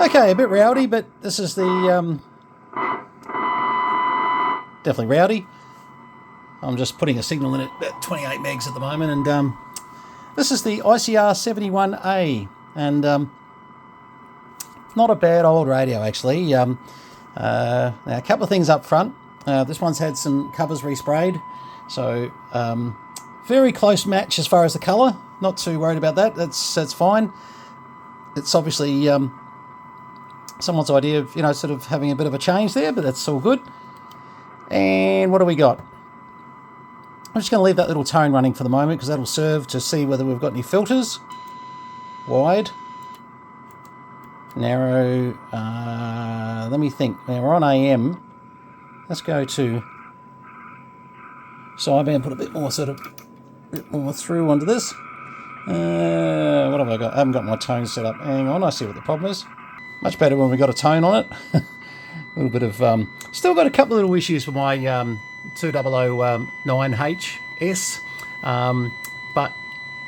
Okay, a bit rowdy, but this is the definitely rowdy. I'm just putting a signal in at about 28 megs at the moment, and this is the ICR71A, and not a bad old radio actually. Now a couple of things up front. This one's had some covers resprayed, so very close match as far as the colour. Not too worried about that. That's fine. It's obviously someone's idea of, you know, sort of having a bit of a change there, but that's all good. And what do we got? I'm just going to leave that little tone running for the moment because that'll serve to see whether we've got any filters. Wide, narrow. Let me think. Now we're on AM. Let's go to sideband. Put a bit more through onto this. What have I got? I haven't got my tone set up. Hang on, I see what the problem is. Much better when we got a tone on it. A little bit of still got a couple of little issues for my 2009HS, but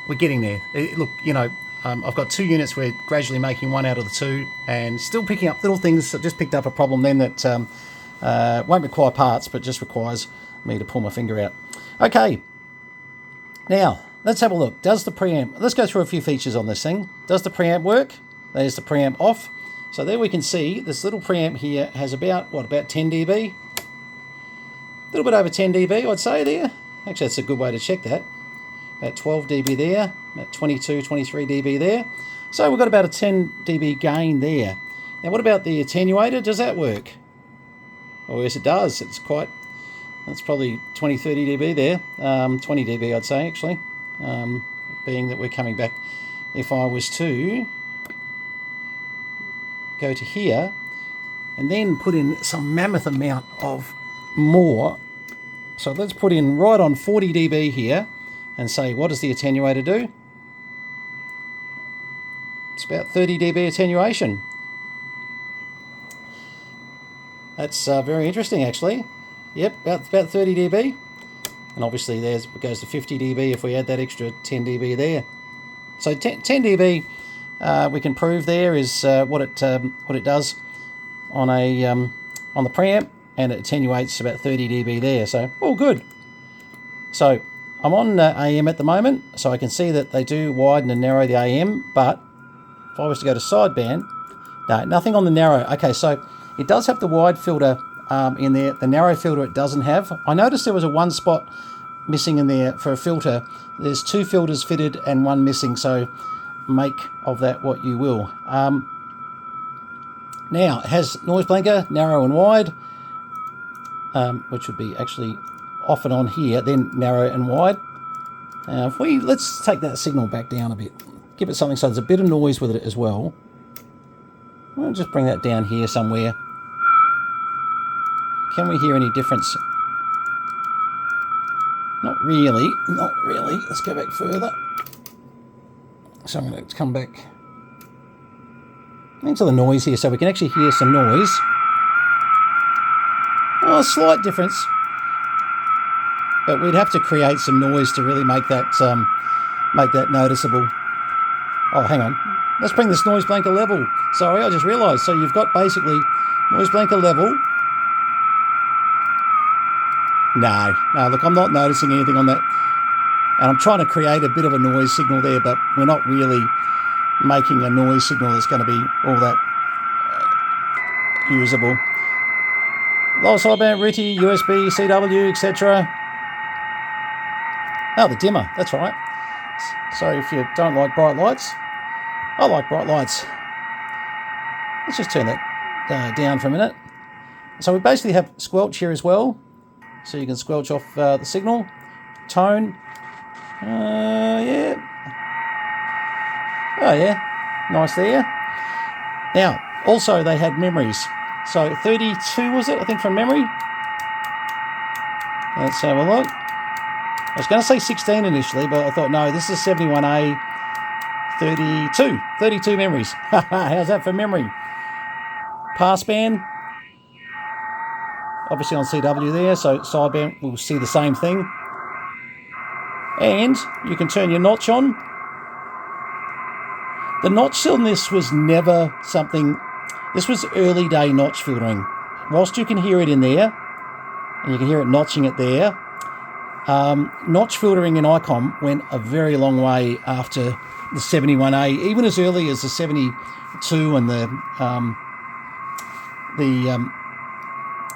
we're getting there. Look, you know, I've got 2 units. We're gradually making one out of the 2, and still picking up little things. I just picked up a problem then that won't require parts, but just requires me to pull my finger out. Okay, now let's have a look. Does the preamp? Let's go through a few features on this thing. Does the preamp work? There's the preamp off. So there we can see this little preamp here has about 10 dB? A little bit over 10 dB, I'd say there. Actually, that's a good way to check that. About 12 dB there, about 22, 23 dB there. So we've got about a 10 dB gain there. Now, what about the attenuator? Does that work? Oh, yes, it does. That's probably 20, 30 dB there. 20 dB, I'd say, actually. Being that we're coming back. If I was to go to here and then put in some mammoth amount of more. So let's put in right on 40 dB here and say, what does the attenuator do? It's about 30 dB attenuation. That's very interesting actually. Yep, about 30 dB. And obviously there it goes to 50 dB if we add that extra 10 dB there. So 10 dB we can prove there is what it does on the preamp, and it attenuates about 30 dB there. So all good. So I'm on AM at the moment, so I can see that they do widen and narrow the AM. But if I was to go to sideband, no, nothing on the narrow. Okay, so it does have the wide filter in there. The narrow filter it doesn't have. I noticed there was a one spot missing in there for a filter. There's 2 filters fitted and 1 missing, so make of that what you will. Now it has noise blanker, narrow and wide, which would be actually off and on here, then narrow and wide. Let's take that signal back down a bit, give it something so there's a bit of noise with it as well. I'll just bring that down here somewhere. Can we hear any difference? Not really. Let's go back further. So I'm going to come back into the noise here so we can actually hear some noise. Oh, a slight difference. But we'd have to create some noise to really make that noticeable. Oh, hang on. Let's bring this noise blanker level. Sorry, I just realised. So you've got basically noise blanker level. No, look, I'm not noticing anything on that. And I'm trying to create a bit of a noise signal there, but we're not really making a noise signal that's going to be all that usable. Low sideband, RTTY, USB, CW, etc. Oh, the dimmer, that's right. So if you don't like bright lights, I like bright lights. Let's just turn that down for a minute. So we basically have squelch here as well. So you can squelch off the signal. Tone. Yeah. Oh yeah, nice there. Now, also they had memories. So 32 was it, I think, from memory. Let's have a look. I was going to say 16 initially, but I thought, no, this is 71A 32 memories. How's that for memory? Passband, obviously on CW there, so sideband will see the same thing. And you can turn your notch on. The notch on this was never something This was early day notch filtering. Whilst you can hear it in there, and you can hear it notching it there, notch filtering in Icom went a very long way after the 71A, even as early as the 72 and the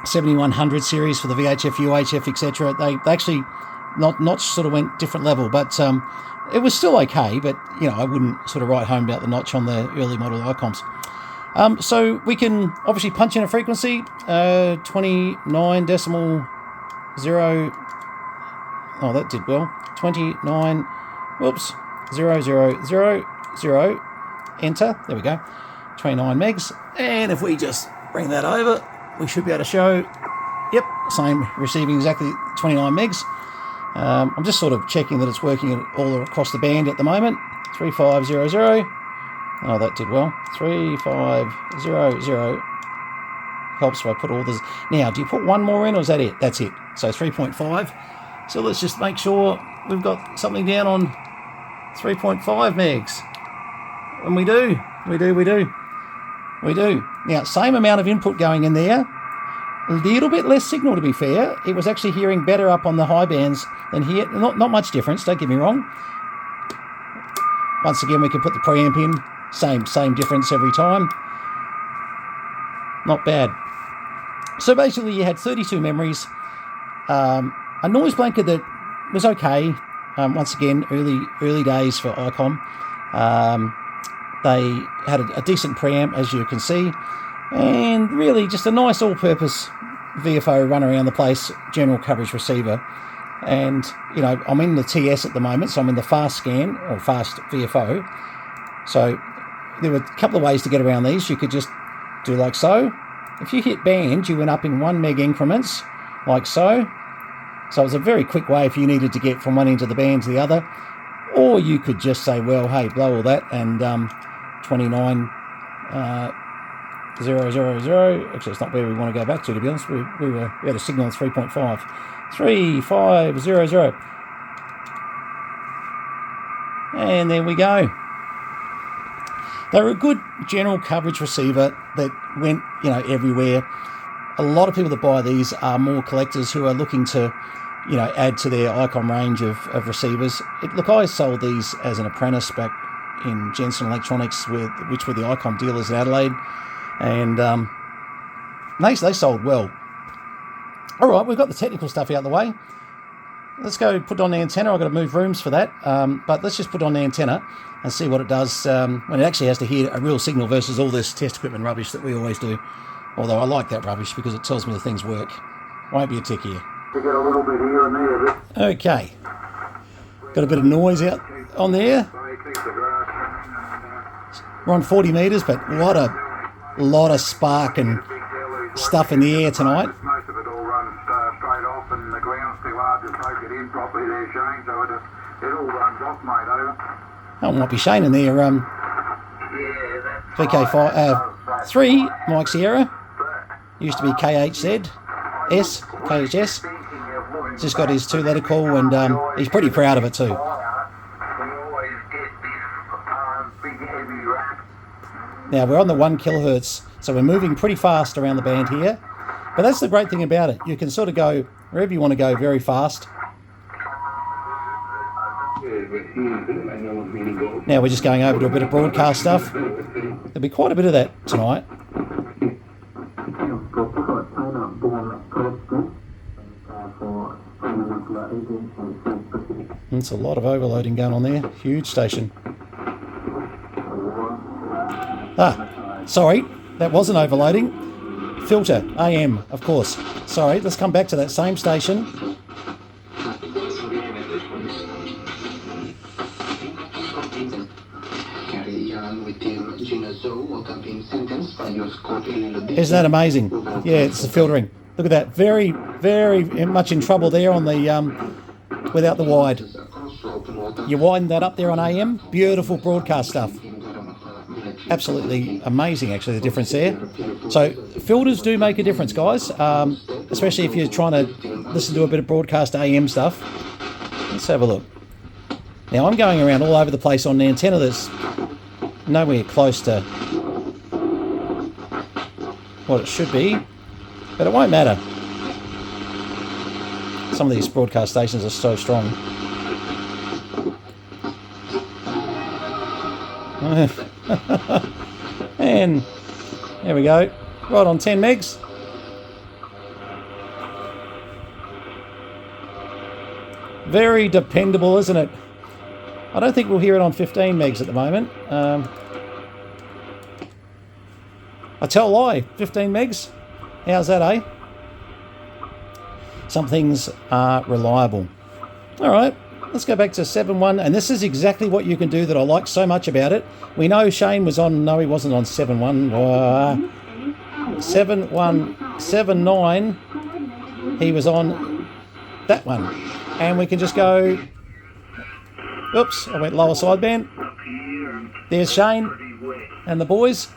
7100 series for the VHF, UHF, etc. They actually notch sort of went different level, but it was still okay. But I wouldn't sort of write home about the notch on the early model Icoms. So we can obviously punch in a frequency, 29.0. Oh, that did well. 29. Whoops. 0000. Enter. There we go. 29 megs. And if we just bring that over, we should be able to show. Yep, same, receiving exactly 29 megs. I'm just sort of checking that it's working all across the band at the moment. 3500. Oh, that did well. 3500. Helps if I put all this. Now, do you put one more in, or is that it? That's it. So 3.5. So let's just make sure we've got something down on 3.5 megs. And we do. Now, same amount of input going in there. A little bit less signal, to be fair. It was actually hearing better up on the high bands than here. Not much difference, don't get me wrong. Once again, we can put the preamp in. Same difference every time. Not bad. So basically, you had 32 memories. A noise blanket that was okay. Once again, early days for Icom. They had a decent preamp, as you can see, and really just a nice all-purpose VFO run around the place, general coverage receiver. And I'm in the TS at the moment, so I'm in the fast scan or fast VFO. So there were a couple of ways to get around these. You could just do like so. If you hit band, you went up in 1 meg increments, like so. So it was a very quick way if you needed to get from one end of the band to the other. Or you could just say, well, hey, blow all that and 29 000. Actually, it's not where we want to go back to be honest. We had a signal of 3.5. 3500. And there we go. They were a good general coverage receiver that went, everywhere. A lot of people that buy these are more collectors who are looking to, add to their Icom range of receivers. Look, I sold these as an apprentice back in Jensen Electronics, which were the Icom dealers in Adelaide, and they sold well. All right, we've got the technical stuff out of the way. Let's go put on the antenna. I've got to move rooms for that, but let's just put on the antenna and see what it does when it actually has to hear a real signal versus all this test equipment rubbish that we always do. Although I like that rubbish because it tells me the things work. Won't be a tick here. To get a little bit here and there, but Okay. Got a bit of noise out on there. We're on 40 metres, but what a lot of spark and stuff in the air tonight. most of it all runs straight off, and the ground's too hard to soak it in properly there, Shane, so it all runs off, mate, over. Oh, might be Shane in there. VK3 Mike Sierra. Used to be KHZ. KHS. Just got his 2-letter call, and he's pretty proud of it too. Now we're on the 1 kilohertz, so we're moving pretty fast around the band here. But that's the great thing about it. You can sort of go wherever you want to go very fast. Now we're just going over to a bit of broadcast stuff. There'll be quite a bit of that tonight. It's a lot of overloading going on there. Huge station. Sorry, that wasn't overloading. Filter, AM, of course. Sorry, let's come back to that same station. Isn't that amazing? Yeah, it's the filtering. Look at that. Very, very much in trouble there on the without the wide. You widen that up there on AM. Beautiful broadcast stuff. Absolutely amazing, actually, the difference there. So filters do make a difference, guys, especially if you're trying to listen to a bit of broadcast AM stuff. Let's have a look. Now, I'm going around all over the place on the antenna that's nowhere close to what it should be, but it won't matter. Some of these broadcast stations are so strong. And there we go, right on 10 megs. Very dependable, isn't it? I don't think we'll hear it on 15 megs at the moment. I tell a lie, 15 megs? How's that, eh? Some things are reliable. All right, let's go back to 7.1, and this is exactly what you can do that I like so much about it. We know Shane was on, no, he wasn't on 7.1. 7.1.7.9, he was on that one. And we can just go, oops, I went lower sideband. There's Shane and the boys.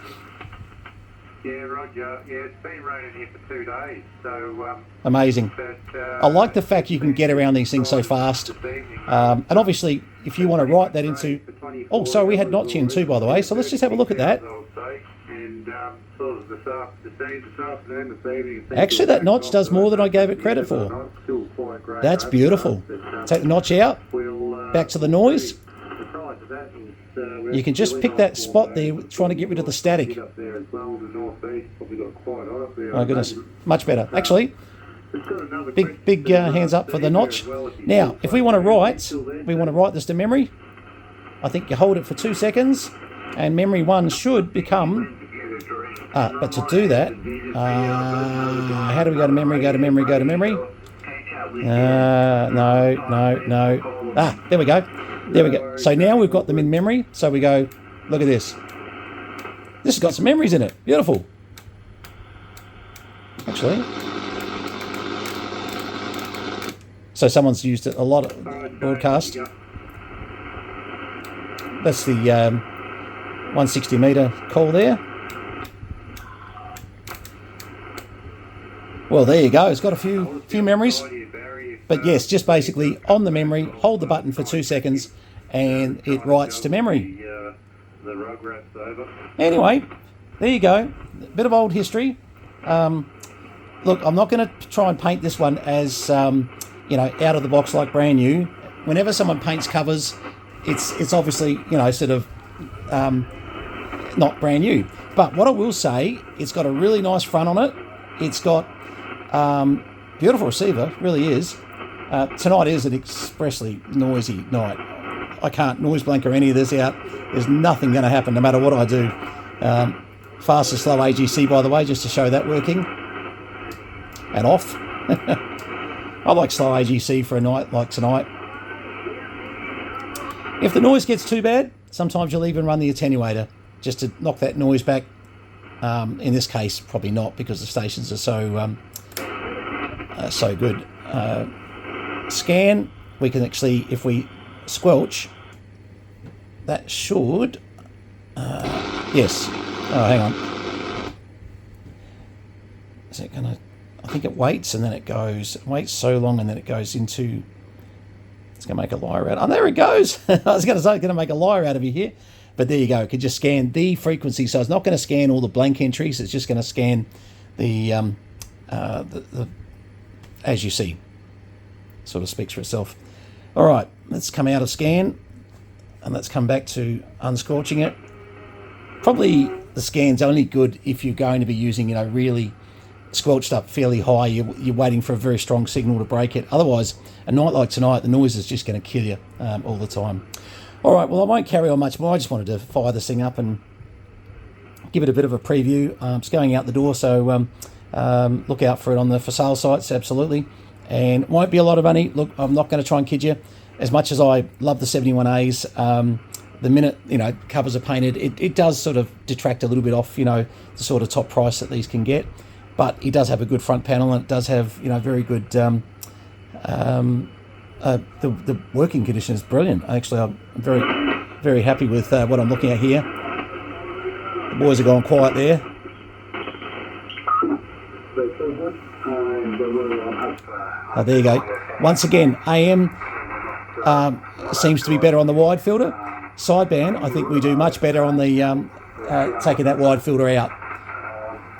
Yeah, Roger. Yeah, it's been raining here for 2 days, so... amazing. I like the fact you can get around these things so fast. And obviously, if you want to write that into... Oh, sorry, we had notch in too, by the way, so let's just have a look at that. Actually, that notch does more than I gave it credit for. That's beautiful. Take the notch out, back to the noise. You can just pick that spot there, trying to get rid of the static. Oh goodness, much better. Actually, big hands up for the notch. Now, if we want to write this to memory. I think you hold it for 2 seconds, and memory 1 should become. But to do that, how do we go to memory? Go to memory. Go to memory. No. There we go. There we go. So now we've got them in memory. So we go, look at this. This has got some memories in it. Beautiful. Actually. So someone's used it a lot of broadcast. That's the 160 metre call there. Well, there you go. It's got a few memories. But yes, just basically on the memory, hold the button for 2 seconds, and it writes to memory. Anyway, there you go. A bit of old history. Look, I'm not going to try and paint this one as out of the box like brand new. Whenever someone paints covers, it's obviously sort of not brand new. But what I will say, it's got a really nice front on it. It's got beautiful receiver, really is. Tonight is an expressly noisy night. I can't noise blanker any of this out. There's nothing going to happen no matter what I do. Fast or slow AGC, by the way, just to show that working. And off. I like slow AGC for a night like tonight. If the noise gets too bad, sometimes you'll even run the attenuator just to knock that noise back. In this case, probably not, because the stations are so good. Scan, we can actually, if we squelch, that should, yes. Oh, hang on. Is it going to, I think it waits and then it goes, waits so long and then it goes into, it's going to make a liar out. Oh, there it goes. I was going to say it's going to make a liar out of you here. But there you go. It can just scan the frequency. So it's not going to scan all the blank entries. It's just going to scan the as you see. Sort of speaks for itself. All right, let's come out of scan and let's come back to unscorching it. Probably the scan's only good if you're going to be using, really squelched up fairly high. You're waiting for a very strong signal to break it. Otherwise, a night like tonight, the noise is just going to kill you all the time. All right, well, I won't carry on much more. I just wanted to fire this thing up and give it a bit of a preview. It's going out the door, so look out for it on the for sale sites, absolutely. And it won't be a lot of money. Look, I'm not going to try and kid you. As much as I love the 71As, the minute, covers are painted, it does sort of detract a little bit off, the sort of top price that these can get. But it does have a good front panel, and it does have, very good... the working condition is brilliant. Actually, I'm very, very happy with what I'm looking at here. The boys are going quiet there. Oh, there you go. Once again, AM seems to be better on the wide filter. Sideband, I think we do much better on the taking that wide filter out.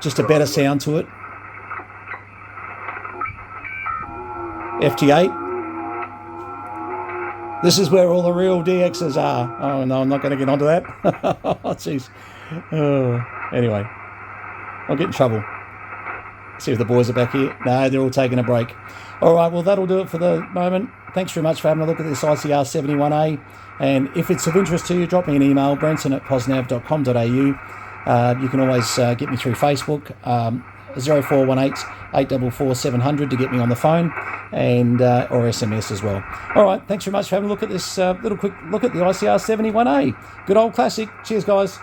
just a better sound to it. FT8. This is where all the real DXs are. Oh no, I'm not going to get onto that. Oh jeez. Oh, anyway, I'll get in trouble. See if the boys are back here. No, they're all taking a break. All right, well, that'll do it for the moment. Thanks very much for having a look at this ICR71A. And if it's of interest to you, drop me an email, brenton@posnav.com.au. You can always get me through Facebook, 0418 844 700 to get me on the phone, and or SMS as well. All right, thanks very much for having a look at this little quick look at the ICR71A. Good old classic. Cheers, guys.